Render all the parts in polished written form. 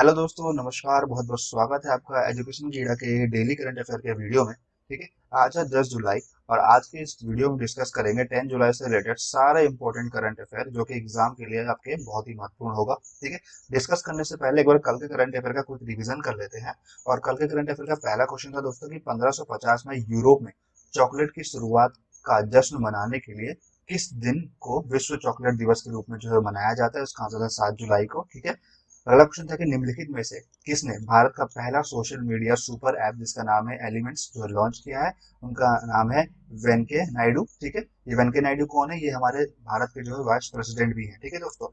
Hello दोस्तों, नमस्कार। बहुत बहुत स्वागत है आपका एजुकेशन कीड़ा के डेली करंट अफेयर के वीडियो में। ठीक है। आज है 10 जुलाई और आज के इस वीडियो में डिस्कस करेंगे 10 जुलाई से रिलेटेड सारे इंपॉर्टेंट करंट अफेयर जो कि एग्जाम के लिए आपके बहुत ही महत्वपूर्ण होगा। ठीक है। डिस्कस करने से पहले एक बार कल के करंट अफेयर का कुछ रिवीजन कर लेते हैं। और कल के करंट अफेयर का पहला क्वेश्चन था दोस्तों कि 1550 में यूरोप में चॉकलेट की शुरुआत का जश्न मनाने के लिए किस दिन को विश्व चॉकलेट दिवस के रूप में जो है मनाया जाता है। उसका आंसर था 7 जुलाई को। ठीक है। अगला क्वेश्चन था कि निम्नलिखित में से किसने भारत का पहला सोशल मीडिया सुपर ऐप जिसका नाम है एलिमेंट्स जो लॉन्च किया है। उनका नाम है वेंके नायडू। ठीक है। ये वेंके नायडू कौन है? ये हमारे भारत के जो है वाइस प्रेसिडेंट भी हैं। ठीक है दोस्तों।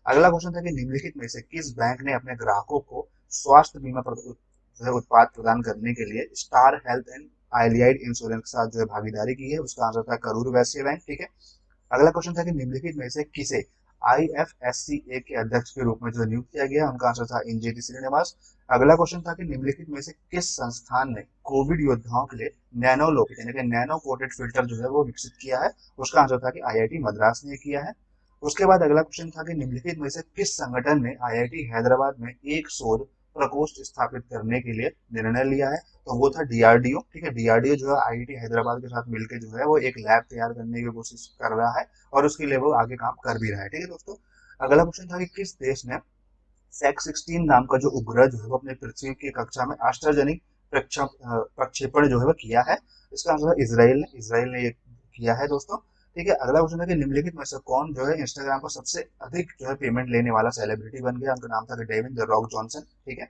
अगला क्वेश्चन था कि निम्नलिखित में से किस बैंक ने अपने ग्राहकों को स्वास्थ्य बीमा उत्पाद प्रदान करने के लिए स्टार हेल्थ एंड आइलियाड इंश्योरेंस के साथ जो है भागीदारी की है। उसका आंसर था करूर वैश्य बैंक। ठीक है। अगला क्वेश्चन था कि निम्नलिखित में से किसे आईएफएससीए के अध्यक्ष के रूप में जो नियुक्त किया गया। उनका आंसर था इंजेटी श्रीनिवास। अगला क्वेश्चन था कि निम्नलिखित में से किस संस्थान ने कोविड योद्धाओं के लिए नैनो लोकेट यानी कि नैनो कोटेड फिल्टर जो है वो विकसित किया है। उसका आंसर था कि आईआईटी मद्रास ने किया है। उसके बाद अगला क्वेश्चन था कि निम्नलिखित में से किस संगठन ने आईआईटी हैदराबाद में एक शोध प्रकोष्ठ स्थापित करने के लिए निर्णय लिया है। तो वो था डीआरडीओ। ठीक है। डीआरडीओ जो है आईआईटी हैदराबाद के साथ मिलकर जो है वो एक लैब तैयार करने की कोशिश कर रहा है और उसके लिए वो आगे काम कर भी रहा है। ठीक है दोस्तों। अगला क्वेश्चन था कि किस देश ने सैक 16 नाम का जो उपग्रह जो है वो अपने पृथ्वी की कक्षा में आश्चर्यजनक प्रक्षेपण जो है वो किया है। इसका आंसर है इसराइल ने ये किया है दोस्तों। ठीक है। अगला क्वेश्चन है कि निम्नलिखित में से कौन जो है इंस्टाग्राम पर सबसे अधिक जो है पेमेंट लेने वाला सेलिब्रिटी बन गया। उनका नाम था डेविन द रॉक जॉनसन। ठीक है।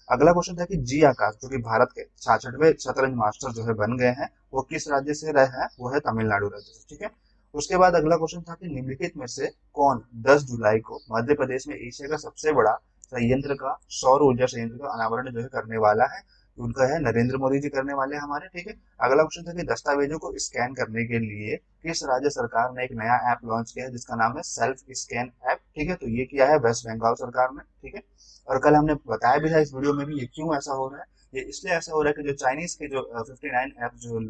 अगला क्वेश्चन था कि जी आकाश जो कि भारत के 66वें शतरंज मास्टर जो है बन गए हैं वो किस राज्य से रहे हैं? वो है तमिलनाडु राज्य से। ठीक है। उसके बाद अगला क्वेश्चन था कि निम्नलिखित में से कौन 10 जुलाई को मध्य प्रदेश में एशिया का सबसे बड़ा संयंत्र का सौर ऊर्जा संयंत्र का अनावरण जो है करने वाला है? उनका है नरेंद्र मोदी जी करने वाले हैं हमारे। ठीक है। अगला क्वेश्चन था कि दस्तावेजों को स्कैन करने के लिए किस राज्य सरकार ने एक नया ऐप लॉन्च किया है जिसका नाम है सेल्फ स्कैन ऐप। ठीक है। तो ये किया है वेस्ट बंगाल सरकार ने। ठीक है। और कल हमने बताया भी था इस वीडियो में भी ये क्यों ऐसा हो रहा है। ये इसलिए ऐसा हो रहा है कि जो चाइनीज के जो 59 ऐप जो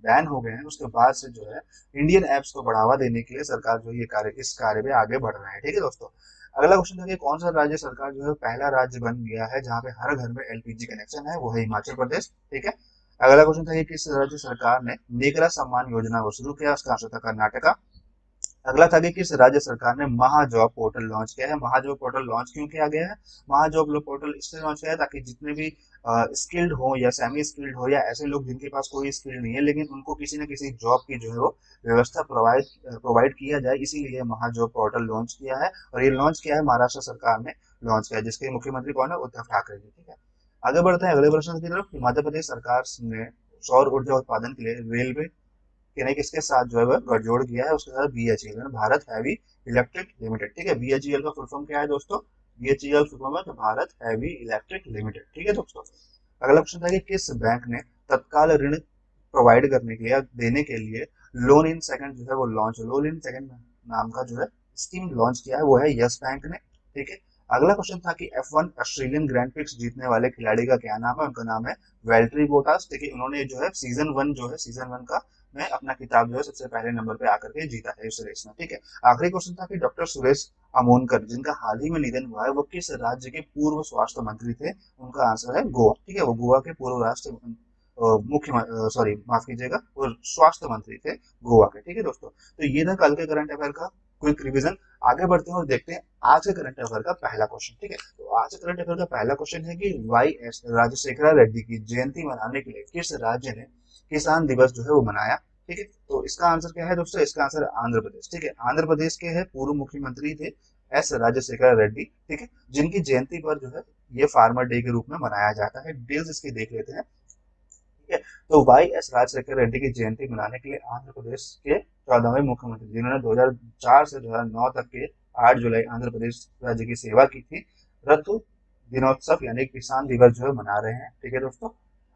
बैन हो गए हैं उसके बाद से जो है इंडियन ऐप्स को बढ़ावा देने के लिए सरकार जो ये कार्य इस कार्य में आगे बढ़ रहा है। ठीक है दोस्तों। अगला क्वेश्चन था कि कौन सा राज्य सरकार जो है पहला राज्य बन गया है जहाँ पे हर घर में एलपीजी कनेक्शन है? वो है हिमाचल प्रदेश। ठीक है। अगला क्वेश्चन था कि किस राज्य सरकार ने नेकरा सम्मान योजना को शुरू किया? उसका आंसर था कर्नाटका। अगला था कि किस राज्य सरकार ने महाजॉब पोर्टल लॉन्च किया है? महाजॉब पोर्टल लॉन्च क्यों किया गया है? महाजॉब पोर्टल इसलिए लॉन्च किया है ताकि जितने भी स्किल्ड हो या सेमी स्किल्ड हो या ऐसे लोग जिनके पास कोई स्किल नहीं है लेकिन उनको किसी न किसी जॉब की जो है वो व्यवस्था प्रोवाइड किया जाए, इसीलिए महाजॉब पोर्टल लॉन्च किया है। और ये लॉन्च किया है महाराष्ट्र सरकार ने लॉन्च किया है जिसके मुख्यमंत्री कौन है? उद्धव ठाकरे जी। ठीक है। आगे बढ़ते हैं अगले प्रश्न की तरफ। मध्य प्रदेश सरकार ने सौर ऊर्जा उत्पादन के लिए रेलवे के ने किसके साथ जो है वह गठजोड़ किया है? उसके साथ BHEL Bharat heavy electric limited. ठीक है। बीएचईएल का फुल फॉर्म क्या है दोस्तों? बीएचईएल फुल फॉर्म है तो भारत हैवी इलेक्ट्रिक लिमिटेड। ठीक है दोस्तों। अगला क्वेश्चन था कि किस बैंक ने तत्काल ऋण प्रोवाइड करने के लिए देने के लिए लोन इन सेकंड जो है वो लॉन्च लोन इन सेकंड नाम का जो है स्कीम लॉन्च किया है? वो है यस बैंक ने। ठीक है। अगला क्वेश्चन था कि F1 ऑस्ट्रेलियन ग्रैंड प्रिक्स जीतने वाले खिलाड़ी का क्या नाम है? उनका नाम है वेल्ट्री बोटास। देखिए उन्होंने जो है सीजन वन का में अपना खिताब जो है सबसे पहले नंबर पे आकर के जीता है इस रेस में। ठीक है। आखिरी क्वेश्चन था कि डॉक्टर सुरेश अमोनकर जिनका हाल ही में निधन हुआ है वो किस राज्य के पूर्व स्वास्थ्य मंत्री थे? उनका आंसर है गोवा। ठीक है। वो गोवा के पूर्व राष्ट्र सॉरी माफ कीजिएगा वो स्वास्थ्य मंत्री थे गोवा के। ठीक है दोस्तों। तो ये था कल के करंट अफेयर का क्विक रिवीजन। आगे बढ़ते हैं और देखते हैं आज के करंट अफेयर का पहला क्वेश्चन। ठीक है। तो आज के करंट अफेयर का पहला क्वेश्चन है कि वाई एस राजशेखरा रेड्डी की जयंती मनाने के लिए किस राज्य ने किसान दिवस जो है वो मनाया? ठीक है। तो इसका आंसर क्या है दोस्तों? इसका आंसर है आंध्र प्रदेश। ठीक है। आंध्र प्रदेश के है पूर्व मुख्यमंत्री थे एस राजशेखर रेड्डी। ठीक है। जिनकी जयंती पर जो है ये फार्मर डे के रूप में मनाया जाता है। डिटेल्स इसकी देख लेते हैं। ठीक है। तो वाई एस राजशेखर रेड्डी की जयंती मनाने के लिए आंध्र प्रदेश के 14वें मुख्यमंत्री जिन्होंने 2004 से 2009 तक के 8 जुलाई आंध्र प्रदेश राज्य की सेवा की थी रतु दिनोत्सव यानी किसान दिवस जो है मना रहे हैं। ठीक है दोस्तों।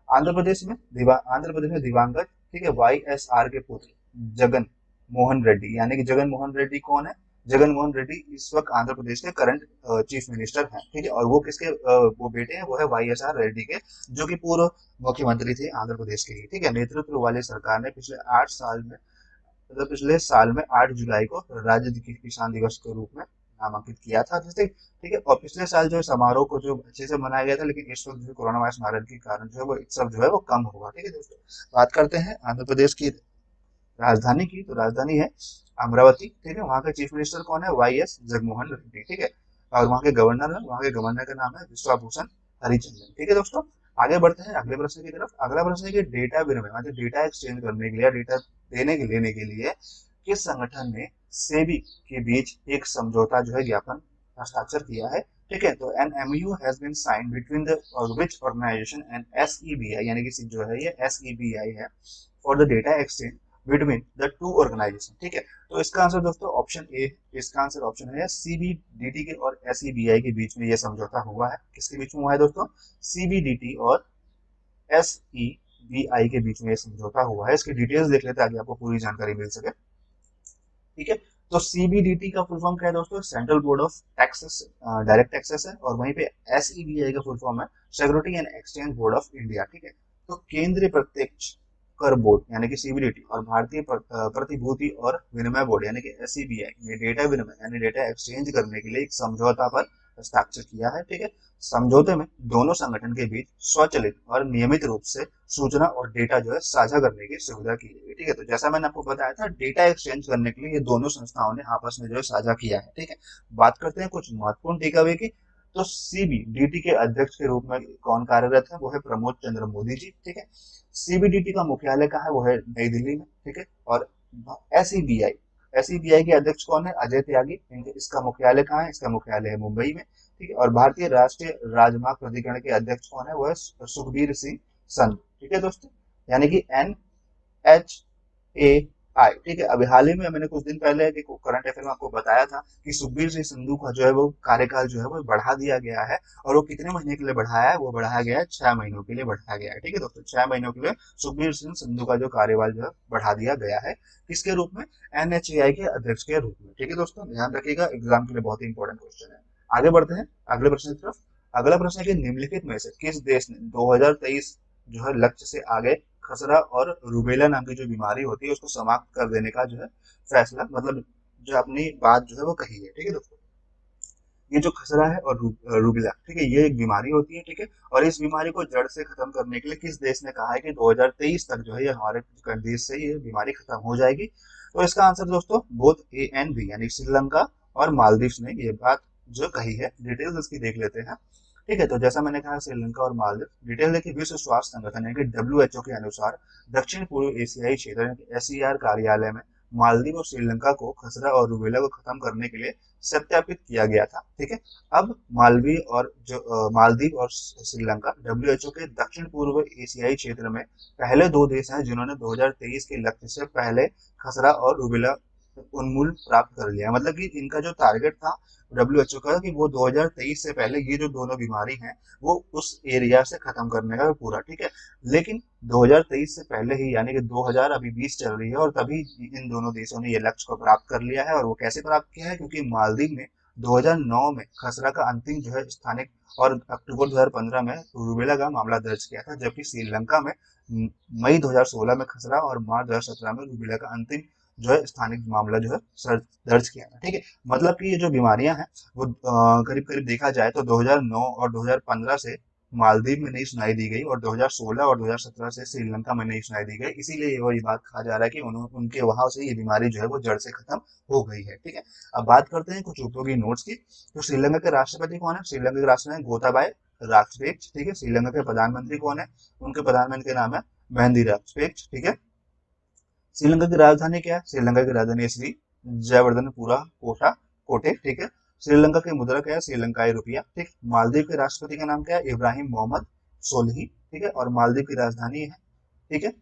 आंध्र प्रदेश में दिवंगत ठीक है वाई एस आर के पुत्र जगन मोहन रेड्डी यानी कि जगन मोहन रेड्डी कौन है? जगन मोहन रेड्डी इस वक्त आंध्र प्रदेश के करंट चीफ मिनिस्टर हैं। ठीक है। और वो किसके वो बेटे हैं? वो है वाई एस आर रेड्डी के जो कि पूर्व मुख्यमंत्री थे आंध्र प्रदेश के ही। ठीक है। नेतृत्व वाली सरकार ने पिछले 8 साल में मतलब पिछले साल में 8 जुलाई को राज्य की किसान दिवस के रूप में नामांकित किया था जैसे, ठीक है। और पिछले साल जो समारोह को जो अच्छे से मनाया गया था, लेकिन इस वक्त जो कोरोना वायरस महामारी के कारण जो है वो उत्सव जो है वो कम होगा, ठीक है दोस्तों। बात करते हैं आंध्र प्रदेश की राजधानी की, तो राजधानी है अमरावती, ठीक है। वहाँ के चीफ मिनिस्टर कौन है? वाई एस जगनमोहन रेड्डी, ठीक है। और वहाँ के गवर्नर है, वहाँ के गवर्नर का नाम है विश्वाभूषण हरिचंदन, ठीक है दोस्तों। आगे बढ़ते हैं अगले प्रश्न की तरफ। अगला प्रश्न है कि डेटा विनिमय मतलब डेटा एक्सचेंज करने के लिए, डेटा देने के लेने के लिए किस संगठन ने सेबी के बीच एक समझौता जो है ज्ञापन हस्ताक्षर किया है, ठीक है। तो an MoU has been signed between the which organisation and SEBI, यानी कि जो है ये एसईबीआई है, for the data exchange between the two organisation, ठीक है। तो इसका आंसर दोस्तों ऑप्शन ए, इसका आंसर ऑप्शन है सीबीडीटी के और एसईबीआई के बीच में ये समझौता हुआ है। किसके बीच में हुआ है दोस्तों? सीबीडीटी और एसईबीआई के बीच में ये समझौता हुआ है। इसकी डिटेल्स देख लेते हैं ताकि आपको पूरी जानकारी मिल सके, ठीक है। तो सीबीडीटी का फुल फॉर्म क्या है दोस्तों? Central board of taxes, direct taxes है। और वहीं पे एसईबीआई का फुल फॉर्म है security and exchange board of India, ठीक है। तो केंद्रीय प्रत्यक्ष कर बोर्ड यानी कि सीबीडीटी और भारतीय प्रतिभूति और विनिमय बोर्ड यानी कि एसईबीआई ने डेटा विनिमय यानी डेटा एक्सचेंज करने के लिए एक समझौता पर हस्ताक्षर किया है, ठीक है। समझौते में दोनों संगठन के बीच स्वचालित और नियमित रूप से सूचना और डेटा जो है साझा करने की सुविधा की गई है, ठीक है। तो जैसा मैंने आपको बताया था, डेटा एक्सचेंज करने के लिए ये दोनों संस्थाओं ने आपस में जो है साझा किया है, ठीक है। बात करते हैं कुछ महत्वपूर्ण टेकअवे की। तो सीबीडीटी के अध्यक्ष के रूप में कौन कार्यरत है? वो है प्रमोद चंद्र मोदी जी, ठीक है। सीबीडीटी का मुख्यालय कहाँ है? वो है नई दिल्ली में, ठीक है। और एसईबीआई एसईबीआई के अध्यक्ष कौन है? अजय त्यागी। इसका मुख्यालय कहाँ है? इसका मुख्यालय है मुंबई में, ठीक है। और भारतीय राष्ट्रीय राजमार्ग प्राधिकरण के अध्यक्ष कौन है? वो है सुखबीर सिंह संधू, ठीक है दोस्तों, यानी कि NHAI, ठीक है। अभी हाल ही में मैंने कुछ दिन पहले करंट अफेयर में आपको बताया था कि सुखबीर सिंह संधू का जो है वो कार्यकाल जो है वो बढ़ा दिया गया है। और वो कितने महीने के लिए बढ़ाया है? वो बढ़ाया गया है 6 महीनों के लिए बढ़ाया गया है, ठीक है दोस्तों। 6 महीनों के लिए सुखबीर सिंह संधू का जो कार्यकाल जो है बढ़ा दिया गया है। किसके रूप में? NHAI के अध्यक्ष के रूप में, ठीक है दोस्तों। ध्यान रखिएगा, एग्जाम के लिए बहुत ही इंपॉर्टेंट क्वेश्चन है। आगे बढ़ते हैं अगले प्रश्न की तरफ। अगला प्रश्न है कि निम्नलिखित में से किस देश ने 2023 जो है लक्ष्य से आगे खसरा और रूबेला नाम की जो बीमारी होती है उसको समाप्त कर देने का जो है फैसला, मतलब जो अपनी बात जो है वो कही है, ठीक है दोस्तों। ये जो खसरा है और रूबेला, ठीक है, ये एक बीमारी होती है, ठीक है। और इस बीमारी को जड़ से खत्म करने के लिए किस देश ने कहा है कि 2023 तक जो है ये हमारे देश से ये बीमारी खत्म हो जाएगी? तो इसका आंसर दोस्तों बोथ ए एंड बी यानी श्रीलंका और मालदीव ने ये बात जो कही है। डिटेल्स इसकी देख लेते हैं, ठीक है। तो जैसा मैंने कहा श्रीलंका और मालदीव। डिटेल देखिए, विश्व स्वास्थ्य संगठन यानी कि WHO के अनुसार दक्षिण पूर्व एशियाई क्षेत्र SER कार्यालय में मालदीव और श्रीलंका को खसरा और रूबेला को खत्म करने के लिए सत्यापित किया गया था, ठीक है। अब मालदीव और श्रीलंका WHO के दक्षिण पूर्व एशियाई क्षेत्र में पहले दो देश हैं जिन्होंने 2023 के लक्ष्य से पहले खसरा और रूबेला उन्मूलन प्राप्त कर लिया। मतलब कि इनका जो टारगेट था WHO का कि वो 2023 से पहले ये जो दोनों बीमारी हैं वो उस एरिया से खत्म करने का पूरा, ठीक है। लेकिन 2023 से पहले ही यानी कि 2000 अभी 20 चल रही है और तभी इन दोनों देशों ने ये लक्ष्य को प्राप्त कर लिया है। और वो कैसे प्राप्त किया है? क्योंकि मालदीव ने 2009 में खसरा का अंतिम जो है स्थानिक और अक्टूबर 2015 में रूबेला का मामला दर्ज किया था, जबकि श्रीलंका में मई 2016 में खसरा और मार्च 2017 में रूबेला का अंतिम जो है स्थानिक मामला जो है दर्ज किया था, ठीक है। मतलब कि ये जो बीमारियां हैं वो करीब करीब देखा जाए तो 2009 और 2015 से मालदीव में नहीं सुनाई दी गई और 2016 और 2017 से श्रीलंका में नहीं सुनाई दी गई। इसीलिए वो ये बात कहा जा रहा है कि उनके वहां से ये बीमारी जो है वो जड़ से खत्म हो गई है, ठीक है। अब बात करते हैं कुछ उपयोगी नोट्स की। तो श्रीलंका के राष्ट्रपति कौन है? श्रीलंका के राष्ट्रपति गोताबाय राजपक्षे, ठीक है। श्रीलंका के प्रधानमंत्री कौन है? उनके प्रधानमंत्री का नाम है महिंदा राजपक्षे, ठीक है। श्रीलंका की राजधानी क्या है? श्रीलंका की राजधानी है श्री जयवर्धनपुरा कोटे, ठीक है। श्रीलंका की मुद्रा क्या है? श्रीलंकाई रुपया, ठीक। मालदीव के राष्ट्रपति का नाम क्या है? इब्राहिम मोहम्मद सोलही, ठीक है। और मालदीव की राजधानी है, ठीक है,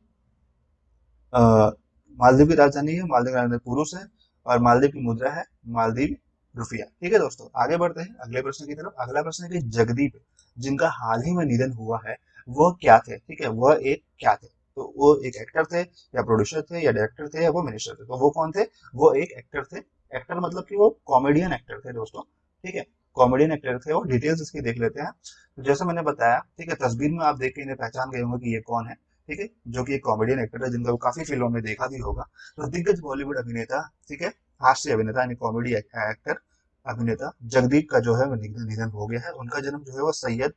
मालदीव की राजधानी है, मालदीव की राजधानी पुरुष है और मालदीव की मुद्रा है मालदीव रुपया, ठीक है दोस्तों। आगे बढ़ते हैं अगले प्रश्न की तरफ। अगला प्रश्न है कि जगदीप जिनका हाल ही में निधन हुआ है वह क्या थे? ठीक है, वह एक क्या थे? तो वो एक एक्टर थे या प्रोड्यूसर थे या डायरेक्टर थे या वो मिनिस्टर थे? तो वो कौन थे? वो एक एक्टर थे। एक्टर मतलब कि वो कॉमेडियन एक्टर थे दोस्तों, ठीक है, कॉमेडियन एक्टर थे। और डिटेल्स इसकी देख लेते हैं। तो जैसा मैंने बताया, ठीक है, तस्वीर में आप देख के इन्हें पहचान गए होंगे कि ये कौन है, ठीक है, जो कि एक कॉमेडियन एक्टर है जिनका काफी फिल्मों में देखा भी होगा। तो दिग्गज बॉलीवुड अभिनेता, ठीक है, हास्य अभिनेता यानी कॉमेडी एक्टर अभिनेता जगदीप का जो है वो निधन हो गया है। उनका जन्म जो है वो सैयद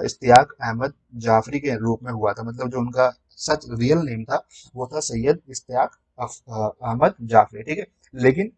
इश्तियाक अहमद जाफरी के रूप में हुआ था। मतलब जो उनका सच रियल नेम था वो था सैयद इश्तियाक अहमद जाफरी, ठीक है। लेकिन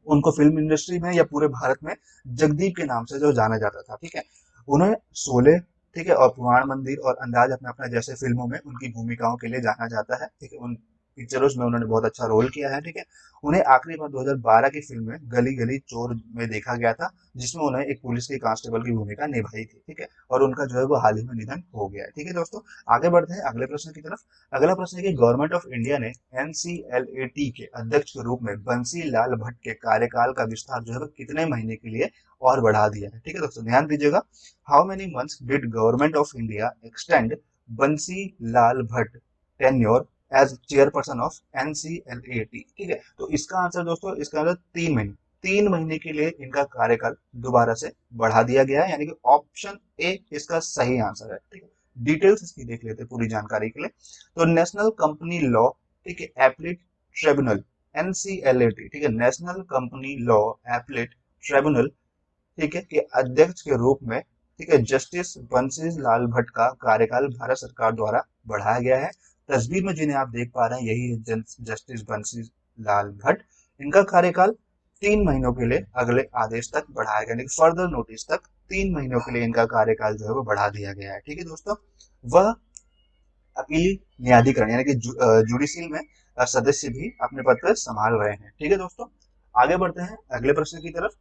उनको फिल्म इंडस्ट्री में या पूरे भारत में जगदीप के नाम से जो जाना जाता था, ठीक है। उन्हें शोले, ठीक है, और पुराण मंदिर और अंदाज अपना अपना जैसे फिल्मों में उनकी भूमिकाओं के लिए जाना जाता है, ठीक है। उन पिक्चरों में उन्होंने बहुत अच्छा रोल किया है, ठीक है। उन्हें आखिरी बार 2012 की फिल्म में गली गली चोर में देखा गया था, जिसमें उन्हें एक पुलिस के कांस्टेबल की भूमिका निभाई थी, ठीक है। और उनका जो है वो हाल ही में निधन हो गया है, ठीक है दोस्तों। आगे बढ़ते हैं अगले प्रश्न की तरफ। अगला प्रश्न है कि गवर्नमेंट ऑफ इंडिया ने एनसीएलएटी के अध्यक्ष के रूप में बंसी लाल भट्ट के कार्यकाल का विस्तार जो है वो कितने महीने के लिए और बढ़ा दिया है, ठीक है दोस्तों, ध्यान दीजिएगा। How many months did government of India extend Bansi Lal Bhatt tenure as chairperson of NCLAT, ठीक है। तो इसका आंसर दोस्तों, इसका आंसर 3 महीने, 3 महीने के लिए इनका कार्यकाल दोबारा से बढ़ा दिया गया है, यानी कि ऑप्शन ए इसका सही आंसर है, ठीक है। डिटेल्स इसकी देख लेते हैं पूरी जानकारी के लिए। तो नेशनल कंपनी लॉ, ठीक है, एपलेट ट्रिब्यूनल, एनसीएलएटी, ठीक है, national company law appellate tribunal, ठीक है, के अध्यक्ष के रूप में, ठीक है, जस्टिस बंसी लाल भट्ट का कार्यकाल भारत सरकार द्वारा बढ़ाया गया है। तस्वीर में जिन्हें आप देख पा रहे हैं यही है जस्टिस बंसी लाल भट्ट। इनका कार्यकाल 3 महीनों के लिए अगले आदेश तक बढ़ाया गया, फर्दर नोटिस तक 3 महीनों के लिए इनका कार्यकाल जो है वो बढ़ा दिया गया है, ठीक है दोस्तों। वह अपीली न्यायाधिकरण यानी कि जुडिशियल में सदस्य भी अपने पद पर संभाल रहे हैं, ठीक है दोस्तों। आगे बढ़ते हैं अगले प्रश्न की तरफ,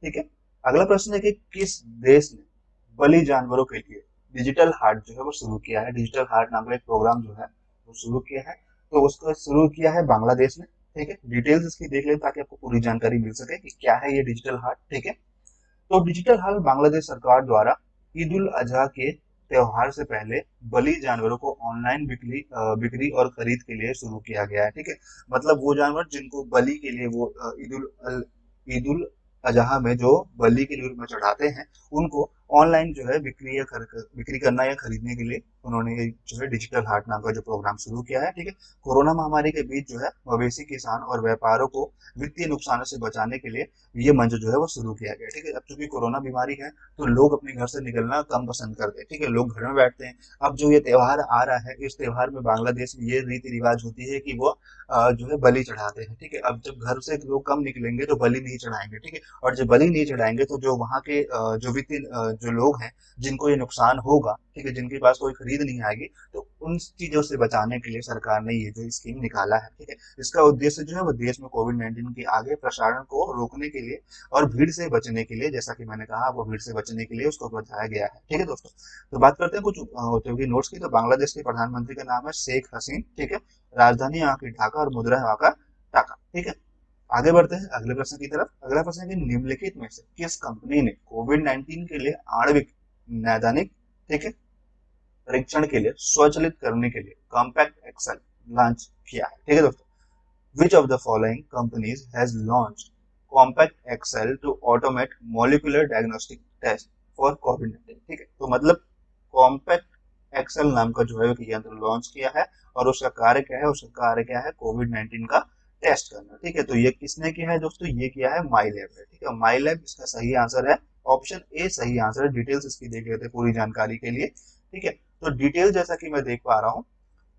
ठीक है। अगला प्रश्न है कि किस देश ने बलि जानवरों के लिए डिजिटल हार्ट जो है वो शुरू किया है। डिजिटल हार्ट नाम का एक प्रोग्राम जो है वो शुरू किया है, तो उसको शुरू किया है बांग्लादेश ने, ठीक है। डिटेल्स इसकी देख लें ताकि आपको पूरी जानकारी मिल सके कि क्या है ये डिजिटल हार्ट, ठीक है। तो डिजिटल हाल बांग्लादेश सरकार द्वारा ईद उल अजहा के त्योहार से पहले बलि जानवरों को ऑनलाइन बिक्री और खरीद के लिए शुरू किया गया है, ठीक है। मतलब वो जानवर जिनको बलि के लिए वो ईद उल अजहा में जो बलि के लिए में चढ़ाते हैं, उनको ऑनलाइन जो है बिक्री करना या खरीदने के लिए उन्होंने ये जो है डिजिटल हाट नाम का जो प्रोग्राम शुरू किया है, ठीक है। कोरोना महामारी के बीच जो है मवेशी किसान और व्यापारों को वित्तीय नुकसानों से बचाने के लिए ये मंच जो है वो शुरू किया गया, ठीक है। अब चूंकि कोरोना बीमारी है तो लोग अपने घर से निकलना कम पसंद करते हैं, ठीक है, लोग घर में बैठते हैं। अब जो ये त्योहार आ रहा है, इस त्योहार में बांग्लादेश में ये रीति रिवाज होती है कि वो जो है बलि चढ़ाते हैं, ठीक है। अब जब घर से लोग कम निकलेंगे तो बलि नहीं चढ़ाएंगे, ठीक है। और जब बलि नहीं चढ़ाएंगे तो जो वहाँ के जो वित्तीय जो लोग हैं जिनको ये नुकसान होगा, ठीक है, जिनके पास कोई खरीद नहीं आएगी, तो उन चीजों से बचाने के लिए सरकार ने ये जो स्कीम निकाला है, ठीक है। इसका उद्देश्य जो है वो देश में कोविड-19 के आगे प्रसारण को रोकने के लिए और भीड़ से बचने के लिए, जैसा कि मैंने कहा, वो भीड़ से बचने के लिए उसको बताया गया है, ठीक है दोस्तों। तो बात करते हैं कुछ उपयोगी नोट्स की। तो बांग्लादेश के प्रधानमंत्री का नाम है शेख हसीन, ठीक है। राजधानी यहाँ की ढाका और मुद्रा यहाँ का टाका, ठीक है। आगे बढ़ते हैं अगले प्रश्न की तरफ। अगला प्रश्न है कि निम्नलिखित में से किस कंपनी ने कोविड-19 के लिए आणविक नैदानिक, ठीक है, परीक्षण के लिए स्वचालित करने के लिए कॉम्पैक्ट एक्सेल लॉन्च किया है, ठीक है दोस्तों। Which of the following companies has launched Compact Excel to automate molecular diagnostic test for COVID-19, ठीक है। तो मतलब कॉम्पैक्ट एक्सेल नाम का जो है यंत्र लॉन्च किया है, और उसका कार्य क्या है, उसका कार्य क्या है, कोविड-19 का टेस्ट करना, ठीक है। तो ये किसने किया है दोस्तों, ये किया है माइलैब ने, ठीक है। माइलैब इसका सही आंसर है, ऑप्शन ए सही आंसर है। डिटेल्स इसकी देख लेते हैं पूरी जानकारी के लिए, ठीक है। तो डिटेल जैसा कि मैं देख पा रहा हूँ,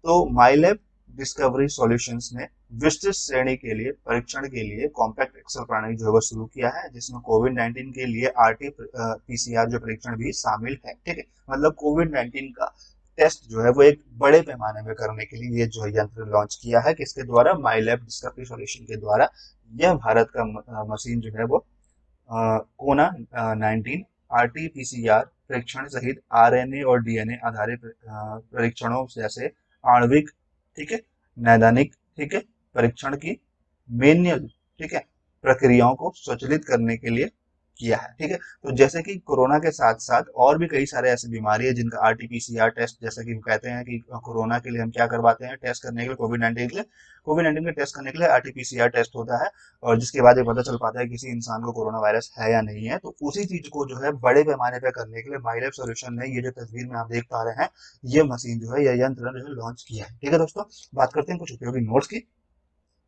तो माइलैब डिस्कवरी सॉल्यूशंस ने विस्तृत श्रेणी के लिए परीक्षण के लिए कॉम्पैक्ट एक्सेल प्रणाली जो है वो शुरू किया है, जिसमें कोविड-19 के लिए आरटी पीसीआर जो परीक्षण भी शामिल है, ठीक है। मतलब कोविड-19 का टेस्ट जो है वो एक बड़े पैमाने में करने के लिए ये जो यंत्र लॉन्च किया है, किसके द्वारा, माइलैब डिस्कवरी सॉल्यूशन के द्वारा। यह भारत का मशीन जो है वो कोना 19 आरटी-पीसीआर परीक्षण सहित आरएनए और डीएनए आधारित परीक्षणों जैसे आणविक, ठीक है, नैदानिक, ठीक है, परीक्षण की मैन्युअल, ठीक है, प्रक्रियाओं को स्वचालित करने के लिए किया है, ठीक है। तो जैसे कि कोरोना के साथ साथ और भी कई सारे ऐसी बीमारी है जिनका आरटीपीसीआर टेस्ट, जैसे कि कहते हैं कि कोरोना के लिए हम क्या करवाते हैं टेस्ट करने के लिए, कोविड-19 के टेस्ट करने के लिए आरटीपीसीआर टेस्ट होता है, और जिसके बाद ये पता चल पाता है किसी इंसान को कोरोना वायरस है या नहीं है। तो उसी चीज को जो है बड़े पैमाने पे करने के लिए माइलैब सॉल्यूशन ने ये जो तस्वीर में आप देख पा रहे हैं, ये मशीन जो है, यह यंत्र जो है लॉन्च किया है, ठीक है दोस्तों। बात करते हैं कुछ उपयोगी नोट्स की।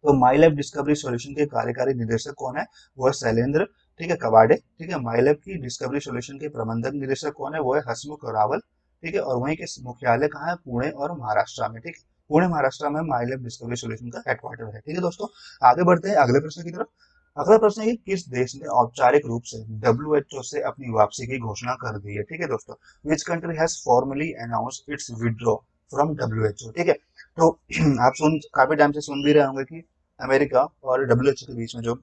तो माइलैब डिस्कवरी सॉल्यूशन के कार्यकारी निदेशक कौन है? वो है शैलेंद्र, ठीक है, कवाडे, ठीक है। माइलैब की डिस्कवरी सॉल्यूशन के प्रबंधक निदेशक कौन है? वो है हसमुख रावल, ठीक है। और वहीं के मुख्यालय कहाँ है? पुणे और महाराष्ट्र में, ठीक है। पुणे महाराष्ट्र में माइलैब डिस्कवरी सॉल्यूशन का हेडक्वार्टर है, ठीक है दोस्तों। आगे बढ़ते हैं अगले प्रश्न की तरफ। अगला प्रश्न है कि किस देश ने औपचारिक रूप से डब्ल्यूएचओ से अपनी वापसी की घोषणा कर दी है, ठीक है दोस्तों। Which country has formally announced it's withdraw from WHO, ठीक है। तो आप सुन काफी टाइम से सुन भी रहे होंगे कि अमेरिका और डब्ल्यूएचओ के बीच में जो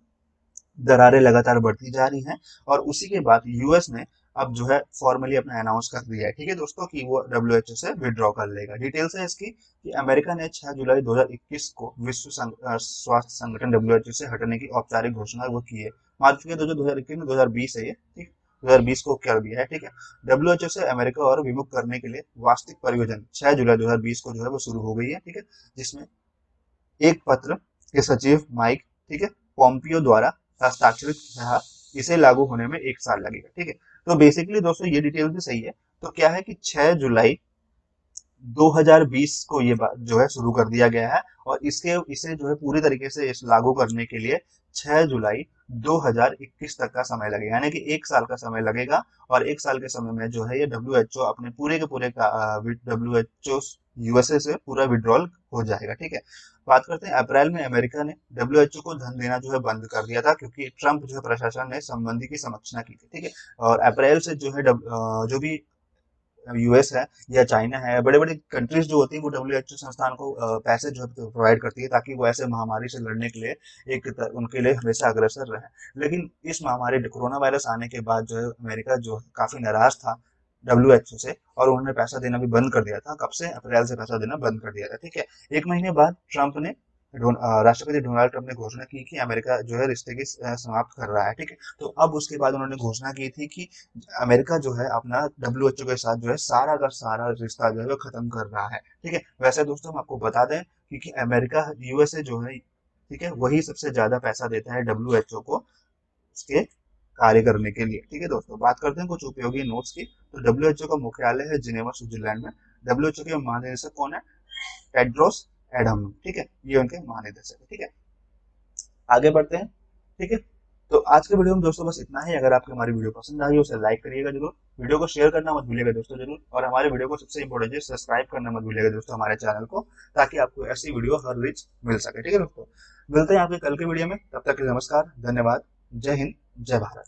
दरारें लगातार बढ़ती जा रही हैं, और उसी के बाद यूएस ने अब जो है फॉर्मली अपना अनाउंस कर दिया है, ठीक है दोस्तों, कि वो डब्ल्यूएचओ से विड्रॉ कर लेगा। डिटेल्स है इसकी कि अमेरिका ने 6 जुलाई 2021 को स्वास्थ्य संगठन डब्ल्यूएचओ से हटने की औपचारिक घोषणा वो की है। मार्च के 2021 में 2020 है ये, ठीक, 2020 को कर दिया है, ठीक है। डब्ल्यूएचओ से अमेरिका और विमुख करने के लिए वास्तविक परियोजना 6 जुलाई 2020 को जो है वो शुरू हो गई है, ठीक है। जिसमें एक पत्र के सचिव माइक, ठीक है, पोम्पियो द्वारा हस्ताक्षरित रहा। इसे लागू होने में 1 साल लगेगा, ठीक है। तो बेसिकली दोस्तों ये डिटेल भी सही है। तो क्या है कि 6 जुलाई 2020 को ये बात जो है शुरू कर दिया गया है, और इसे जो है पूरी तरीके से इस लागू करने के लिए 6 जुलाई 2021 तक का समय लगेगा, यानी कि 1 साल का समय लगेगा। और 1 साल के समय में जो है ये डब्ल्यूएचओ अपने पूरे के पूरे डब्ल्यूएचओ यूएसए से पूरा विड्रॉल हो जाएगा, ठीक है। बात करते हैं अप्रैल में अमेरिका ने डब्ल्यूएचओ को धन देना जो है बंद कर दिया था, क्योंकि ट्रंप जो है प्रशासन ने संबंधी की समझना की थी, ठीक है। और अप्रैल से जो है जो भी यूएस है या चाइना है, बड़े बड़े कंट्रीज जो होती है वो डब्ल्यूएचओ संस्थान को पैसे जो है प्रोवाइड करती है, ताकि वो ऐसे महामारी से लड़ने के लिए उनके लिए हमेशा अग्रसर रहे। लेकिन इस महामारी कोरोना वायरस आने के बाद जो है अमेरिका जो है काफी नाराज था डब्ल्यूएचओ से, और उन्होंने पैसा देना भी बंद कर दिया था। कब से? अप्रैल से पैसा देना बंद कर दिया था, ठीक है। 1 महीने बाद ट्रंप ने राष्ट्रपति डोनाल्ड ट्रंप ने घोषणा की कि अमेरिका जो है रिश्ते की समाप्त कर रहा है, ठीक है। तो अब उसके बाद उन्होंने घोषणा की थी कि अमेरिका जो है अपना डब्ल्यूएचओ के साथ जो है सारा का सारा रिश्ता जो है वो खत्म कर रहा है, ठीक है। वैसे दोस्तों हम आपको बता दें क्योंकि अमेरिका यूएसए जो है, ठीक है, वही सबसे ज्यादा पैसा देता है डब्ल्यूएचओ को उसके कार्य करने के लिए, ठीक है दोस्तों। बात करते हैं कुछ उपयोगी नोट्स की। तो डब्ल्यूएचओ का मुख्यालय है जिनेवा, स्विट्जरलैंड में। डब्ल्यूएचओ के महानिदेशक कौन है? टेड्रोस एडहनम, ठीक है, ये उनके महानिदेशक है, ठीक है। आगे बढ़ते हैं, ठीक है। तो आज के वीडियो में दोस्तों बस इतना ही। अगर आपको हमारी वीडियो पसंद आई हो उसे लाइक करिएगा जरूर, वीडियो को शेयर करना मत भूलिएगा दोस्तों जरूर, और हमारे वीडियो को सबसे इंपॉर्टेंट है सब्सक्राइब करना मत भूलिएगा दोस्तों हमारे चैनल को, ताकि आपको ऐसी वीडियो हर रोज मिल सके, ठीक है दोस्तों। मिलते हैं आपके कल के वीडियो में, तब तक के लिए नमस्कार, धन्यवाद, जय हिंद, जय भारत।